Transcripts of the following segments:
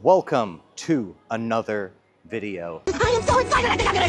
Welcome to another video. I am so excited, I think I'm gonna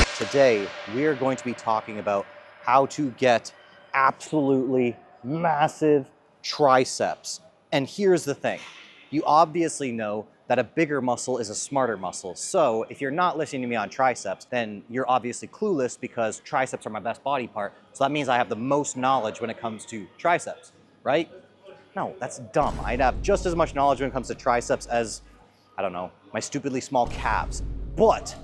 explode! Today, we are going to be talking about how to get absolutely massive triceps. And here's the thing. You obviously know that a bigger muscle is a smarter muscle. So if you're not listening to me on triceps, then you're obviously clueless because triceps are my best body part. So that means I have the most knowledge when it comes to triceps, right? No, that's dumb. I'd have just as much knowledge when it comes to triceps as, I don't know, my stupidly small calves. But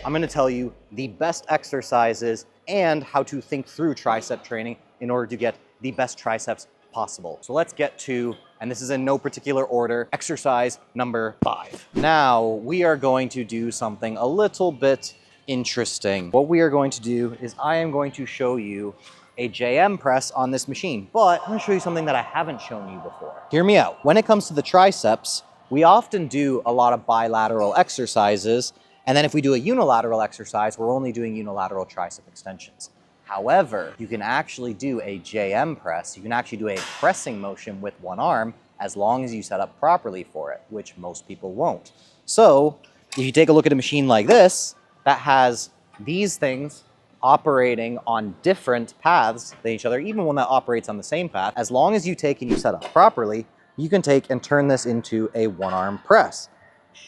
I'm gonna tell you the best exercises and how to think through tricep training in order to get the best triceps possible. So let's get to, and this is in no particular order, exercise number 5. Now, we are going to do something a little bit interesting. What we are going to do is I am going to show you a JM press on this machine, but I'm gonna show you something that I haven't shown you before. Hear me out. When it comes to the triceps, we often do a lot of bilateral exercises, and then if we do a unilateral exercise, we're only doing unilateral tricep extensions. However, you can actually do a JM press. You can actually do a pressing motion with one arm as long as you set up properly for it, which most people won't. So if you take a look at a machine like this, that has these things operating on different paths than each other, even one that operates on the same path, as long as you take and you set up properly, you can take and turn this into a one-arm press.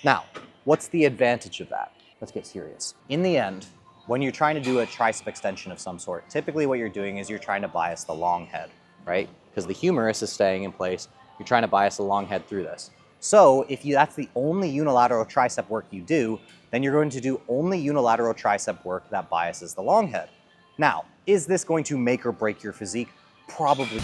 Now, what's the advantage of that? Let's get serious. In the end, when you're trying to do a tricep extension of some sort, typically what you're doing is you're trying to bias the long head, right? Because the humerus is staying in place. You're trying to bias the long head through this. So if that's the only unilateral tricep work you do, then you're going to do only unilateral tricep work that biases the long head. Now, is this going to make or break your physique? Probably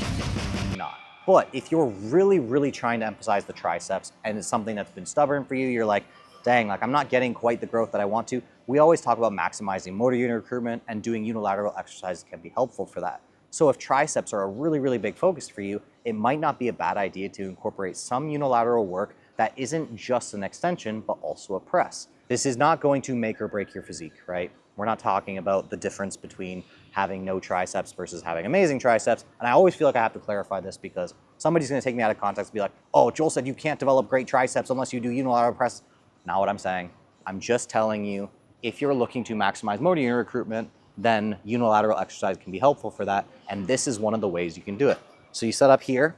not. But if you're really, really trying to emphasize the triceps and it's something that's been stubborn for you, you're like, dang, like I'm not getting quite the growth that I want to. We always talk about maximizing motor unit recruitment, and doing unilateral exercises can be helpful for that. So if triceps are a really, really big focus for you, it might not be a bad idea to incorporate some unilateral work that isn't just an extension, but also a press. This is not going to make or break your physique, right? We're not talking about the difference between having no triceps versus having amazing triceps. And I always feel like I have to clarify this because somebody's gonna take me out of context and be like, oh, Joel said you can't develop great triceps unless you do unilateral press. Not what I'm saying. I'm just telling you, if you're looking to maximize motor unit recruitment, then unilateral exercise can be helpful for that. And this is one of the ways you can do it. So you set up here.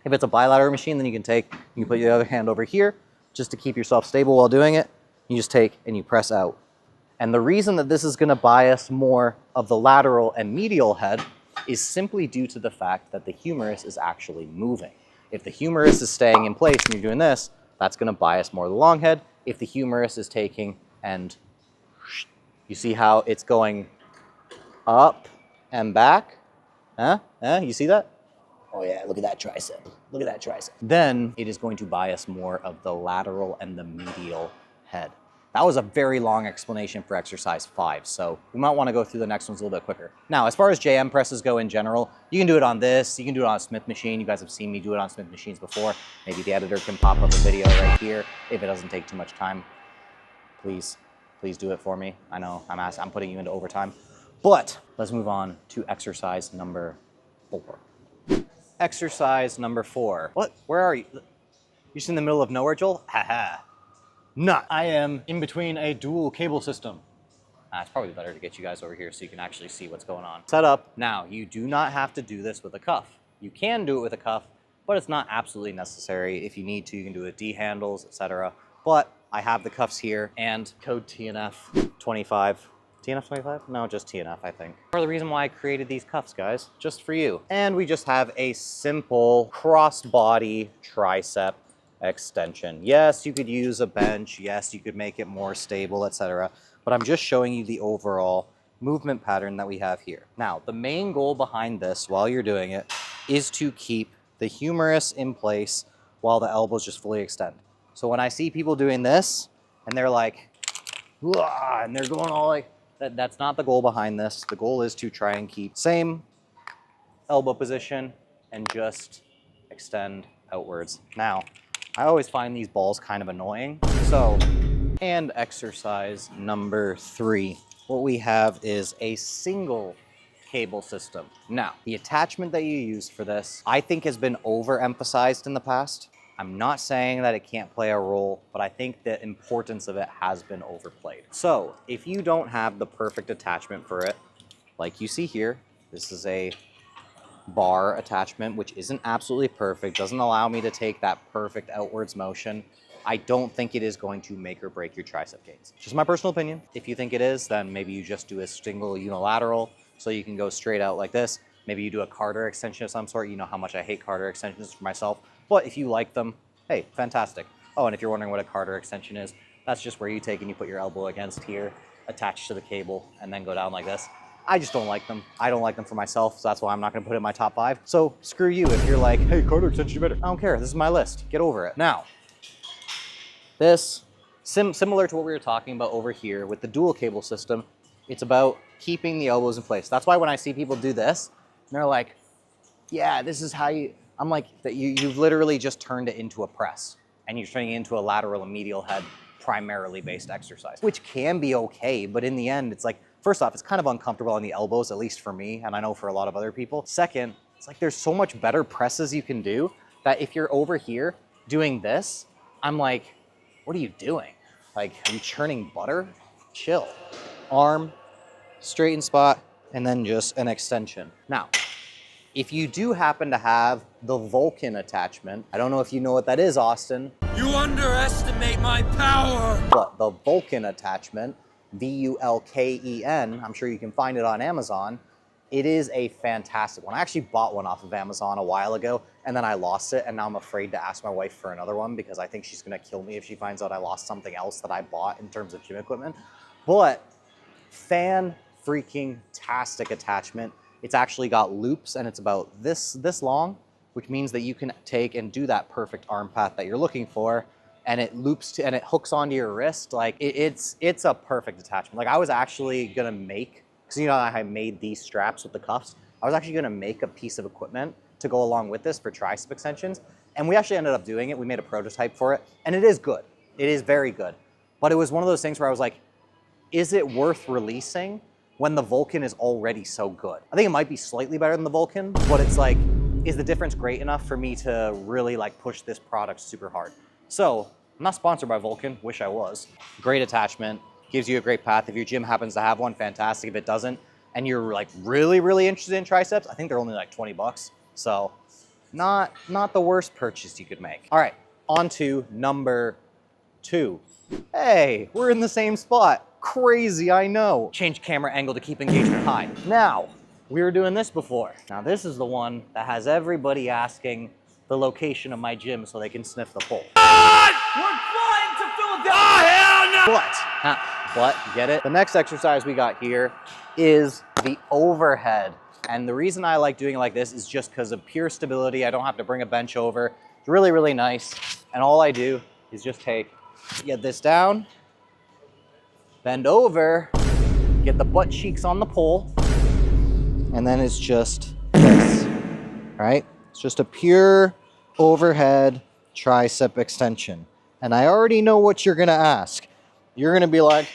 If it's a bilateral machine, then you can put your other hand over here just to keep yourself stable while doing it. You just take and you press out. And the reason that this is gonna bias more of the lateral and medial head is simply due to the fact that the humerus is actually moving. If the humerus is staying in place and you're doing this, that's gonna bias more the long head. If the humerus is taking and you see how it's going up and back? You see that? Oh yeah, look at that tricep. Look at that tricep. Then it is going to bias more of the lateral and the medial head. That was a very long explanation for exercise 5, so we might want to go through the next ones a little bit quicker. Now, as far as JM presses go in general, you can do it on this, you can do it on a Smith machine. You guys have seen me do it on Smith machines before. Maybe the editor can pop up a video right here if it doesn't take too much time. Please do it for me. I know I'm putting you into overtime. But let's move on to exercise number 4. Exercise number 4. What? Where are you? You're just in the middle of nowhere, Joel? Haha. Not. I am in between a dual cable system. It's probably better to get you guys over here so you can actually see what's going on. Set up. Now, you do not have to do this with a cuff. You can do it with a cuff, but it's not absolutely necessary. If you need to, you can do it with D handles, etc. But I have the cuffs here and code TNF 25. TNF 25? No, just TNF, I think. For the reason why I created these cuffs, guys, just for you. And we just have a simple cross-body tricep extension. Yes, you could use a bench. Yes, you could make it more stable, etc. But I'm just showing you the overall movement pattern that we have here. Now, the main goal behind this while you're doing it is to keep the humerus in place while the elbows just fully extend. So when I see people doing this and they're like, and they're going all like, that's not the goal behind this. The goal is to try and keep same elbow position and just extend outwards. Now, I always find these balls kind of annoying. So, and exercise number 3. What we have is a single cable system. Now, the attachment that you use for this, I think has been overemphasized in the past. I'm not saying that it can't play a role, but I think the importance of it has been overplayed. So if you don't have the perfect attachment for it, like you see here, this is a bar attachment, which isn't absolutely perfect, doesn't allow me to take that perfect outwards motion. I don't think it is going to make or break your tricep gains. Just my personal opinion. If you think it is, then maybe you just do a single unilateral so you can go straight out like this. Maybe you do a Carter extension of some sort. You know how much I hate Carter extensions for myself, but if you like them, hey, fantastic. Oh, and if you're wondering what a Carter extension is, that's just where you take and you put your elbow against here, attached to the cable, and then go down like this. I just don't like them. I don't like them for myself, so that's why I'm not gonna put it in my top 5. So screw you if you're like, hey, Carter extension better. I don't care, this is my list, get over it. Now, this, similar to what we were talking about over here with the dual cable system, it's about keeping the elbows in place. That's why when I see people do this, they're like, yeah, this is how you, I'm like, that you've literally just turned it into a press and you're turning it into a lateral and medial head primarily based exercise, which can be okay, but in the end, it's like, first off, it's kind of uncomfortable on the elbows, at least for me, and I know for a lot of other people. Second, it's like there's so much better presses you can do that if you're over here doing this, I'm like, what are you doing? Like, are you churning butter? Chill. Arm, straighten spot, and then just an extension. Now, if you do happen to have the Vulcan attachment, I don't know if you know what that is, Austin. You underestimate my power! But the Vulcan attachment, V-U-L-K-E-N, I'm sure you can find it on Amazon. It is a fantastic one. I actually bought one off of Amazon a while ago, and then I lost it, and now I'm afraid to ask my wife for another one because I think she's gonna kill me if she finds out I lost something else that I bought in terms of gym equipment. But fan-freaking-tastic attachment. It's actually got loops, and it's about this long, which means that you can take and do that perfect arm path that you're looking for, and it loops to, and it hooks onto your wrist. Like it's a perfect attachment. Like I was actually gonna make, because you know I made these straps with the cuffs. I was actually gonna make a piece of equipment to go along with this for tricep extensions, and we actually ended up doing it. We made a prototype for it, and it is good. It is very good. But it was one of those things where I was like, is it worth releasing when the Vulcan is already so good? I think it might be slightly better than the Vulcan, but it's like, is the difference great enough for me to really like push this product super hard? So I'm not sponsored by Vulcan, wish I was. Great attachment, gives you a great path. If your gym happens to have one, fantastic. If it doesn't, and you're like really interested in triceps, I think they're only like 20 bucks. So not the worst purchase you could make. All right, on to number 2. Hey, we're in the same spot. Crazy, I know. Change camera angle to keep engagement high. Now, we were doing this before. Now this is the one that has everybody asking the location of my gym so they can sniff the pole. We're flying to Philadelphia! Oh, hell no! But, get it? The next exercise we got here is the overhead. And the reason I like doing it like this is just because of pure stability. I don't have to bring a bench over. It's really nice. And all I do is just get this down, bend over, get the butt cheeks on the pole, and then it's just this, right? It's just a pure overhead tricep extension. And I already know what you're gonna ask. You're gonna be like,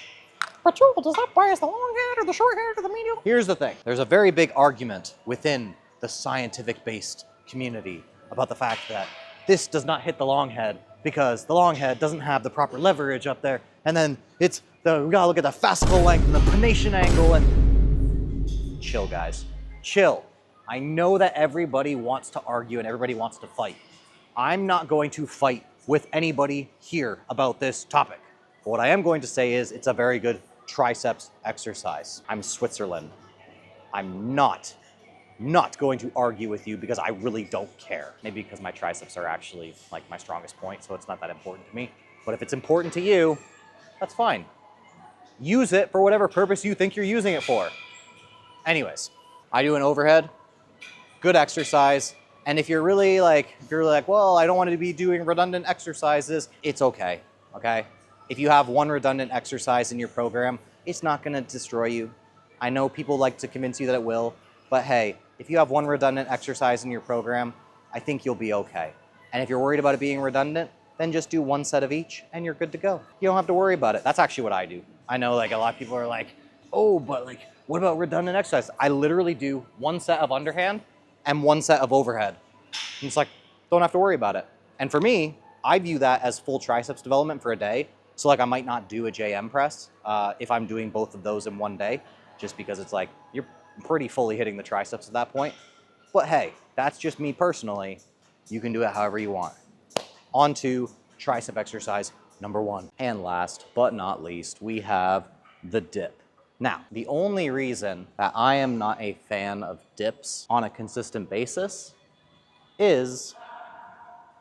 but Joel, does that bias the long head or the short head or the medial? Here's the thing. There's a very big argument within the scientific-based community about the fact that this does not hit the long head because the long head doesn't have the proper leverage up there. And then we gotta look at the fascicle length and the pronation angle and chill, guys, chill. I know that everybody wants to argue and everybody wants to fight. I'm not going to fight with anybody here about this topic. But what I am going to say is it's a very good triceps exercise. I'm Switzerland. I'm not going to argue with you because I really don't care. Maybe because my triceps are actually like my strongest point, so it's not that important to me. But if it's important to you, that's fine. Use it for whatever purpose you think you're using it for. Anyways, I do an overhead, good exercise. And if you're really like, well, I don't want to be doing redundant exercises, it's okay, okay? If you have one redundant exercise in your program, it's not gonna destroy you. I know people like to convince you that it will, but hey, if you have one redundant exercise in your program, I think you'll be okay. And if you're worried about it being redundant, then just do one set of each and you're good to go. You don't have to worry about it. That's actually what I do. I know like a lot of people are like, oh, but like, what about redundant exercise? I literally do one set of underhand and one set of overhead. And it's like, don't have to worry about it. And for me, I view that as full triceps development for a day. So like I might not do a JM press if I'm doing both of those in one day, just because it's like you're pretty fully hitting the triceps at that point. But hey, that's just me personally. You can do it however you want. On to tricep exercise number 1. And last but not least, we have the dip. Now, the only reason that I am not a fan of dips on a consistent basis is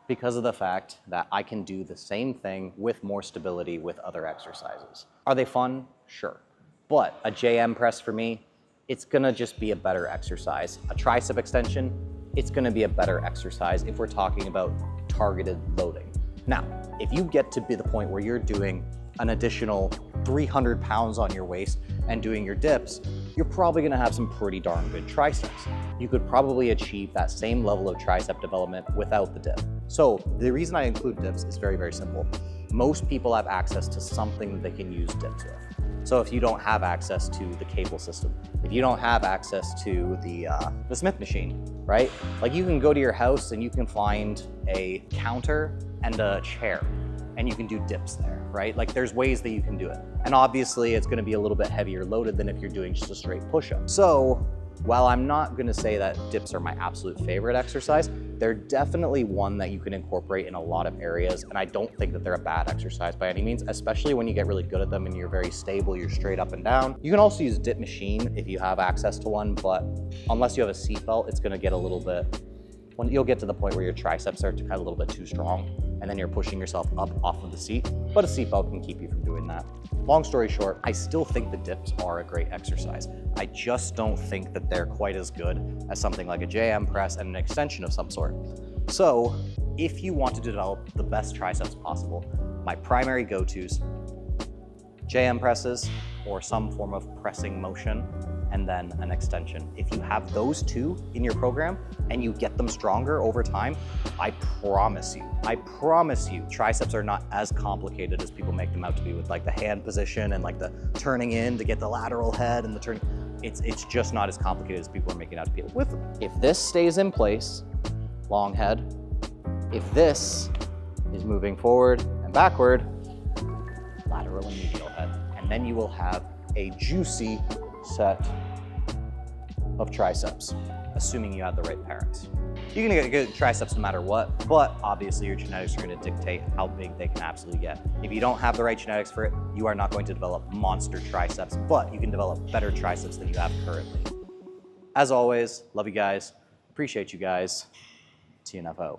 because of the fact that I can do the same thing with more stability with other exercises. Are they fun? Sure. But a JM press for me, it's gonna just be a better exercise. A tricep extension, it's gonna be a better exercise if we're talking about targeted loading. Now, if you get to be the point where you're doing an additional 300 pounds on your waist and doing your dips, you're probably gonna have some pretty darn good triceps. You could probably achieve that same level of tricep development without the dip. So the reason I include dips is very, very simple. Most people have access to something that they can use dips with. So if you don't have access to the cable system, if you don't have access to the Smith machine, right? Like you can go to your house and you can find a counter and a chair and you can do dips there, right? Like there's ways that you can do it. And obviously it's gonna be a little bit heavier loaded than if you're doing just a straight push-up. So while I'm not gonna say that dips are my absolute favorite exercise, they're definitely one that you can incorporate in a lot of areas, and I don't think that they're a bad exercise by any means, especially when you get really good at them and you're very stable, you're straight up and down. You can also use a dip machine if you have access to one, but unless you have a seat belt, it's gonna get a little bit, you'll get to the point where your triceps are kind of a little bit too strong, and then you're pushing yourself up off of the seat, but a seat belt can keep you from doing that. Long story short, I still think the dips are a great exercise. I just don't think that they're quite as good as something like a JM press and an extension of some sort. So if you want to develop the best triceps possible, my primary go-tos, JM presses or some form of pressing motion, and then an extension. If you have those two in your program and you get them stronger over time, I promise you, triceps are not as complicated as people make them out to be with like the hand position and like the turning in to get the lateral head and the turning. It's just not as complicated as people are making it out to be with them. If this stays in place, long head. If this is moving forward and backward, lateral and medial head. And then you will have a juicy set of triceps, assuming you have the right parents. You're gonna get good triceps no matter what, but obviously your genetics are gonna dictate how big they can absolutely get. If you don't have the right genetics for it, you are not going to develop monster triceps, but you can develop better triceps than you have currently. As always, love you guys, appreciate you guys, TNF Out.